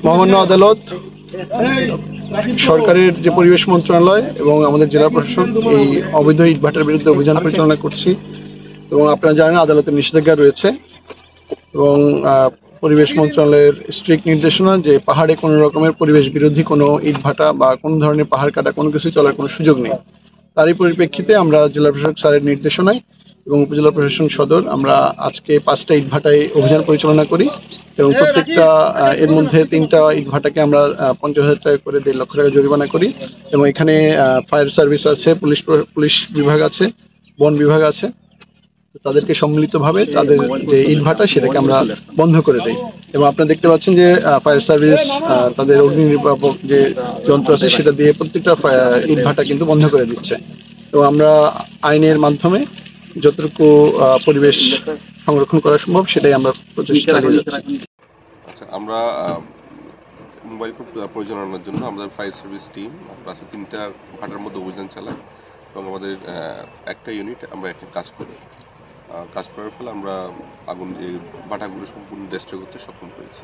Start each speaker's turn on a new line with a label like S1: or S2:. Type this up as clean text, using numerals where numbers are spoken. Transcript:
S1: মহামান্য আদালত, সরকারের যে পরিবেশ মন্ত্রণালয় এবং আমাদের জেলা প্রশাসন এই অবৈধ ইটভাটার বিরুদ্ধে অভিযান পরিচালনা করছি এবং আপনারা জানেন আদালতের নিষেধাজ্ঞা রয়েছে এবং পরিবেশ মন্ত্রণালয়ের স্ট্রিক্ট নির্দেশনা যে পাহাড়ে কোনো রকমের পরিবেশ বিরোধী কোনো ইটভাটা বা কোনো ধরনের পাহাড় কাটা কোনো কিছু চলার কোনো সুযোগ নেই। তারই পরিপ্রেক্ষিতে আমরা জেলা প্রশাসক স্যারের নির্দেশনায় এবং উপজেলা প্রশাসন সদর আমরা আজকে 5টা ইটভাটায় অভিযান পরিচালনা করি এবং প্রত্যেকটা এর মধ্যে 3টা ইটভাটাকে আমরা 50,000 টাকা করে 1.5 লক্ষ টাকা জরিমানা করি এবং এখানে ফায়ার সার্ভিস আছে, পুলিশ বিভাগ আছে, বন বিভাগ আছে, তাদেরকে সম্মিলিতভাবে তাদের যে ইটভাটা সেটাকে আমরা বন্ধ করে দিই এবং আপনারা দেখতে পাচ্ছেন যে ফায়ার সার্ভিস তাদের অগ্নি নির্বাপক যে যন্ত্র আছে সেটা দিয়ে প্রত্যেকটা ইটভাটা কিন্তু বন্ধ করে দিচ্ছে এবং আমরা আইনের মাধ্যমে যতটুকু পরিবেশ সংরক্ষণ করা সম্ভব সেটাই আমরা প্রচেষ্টা চালিয়ে যাচ্ছি।
S2: আচ্ছা, আমরা মোবাইল পরিচালনার জন্য আমাদের ফায়ার সার্ভিস টিম প্লাস 3টা ভাটার মধ্যে অভিযান চালাই এবং আমাদের একটা ইউনিট আমরা একটা কাজ করি। কাজ করার ফলে আমরা আগুন এই ভাটাগুলো সম্পূর্ণ ডেস্ট্রয় করতে সক্ষম হয়েছি।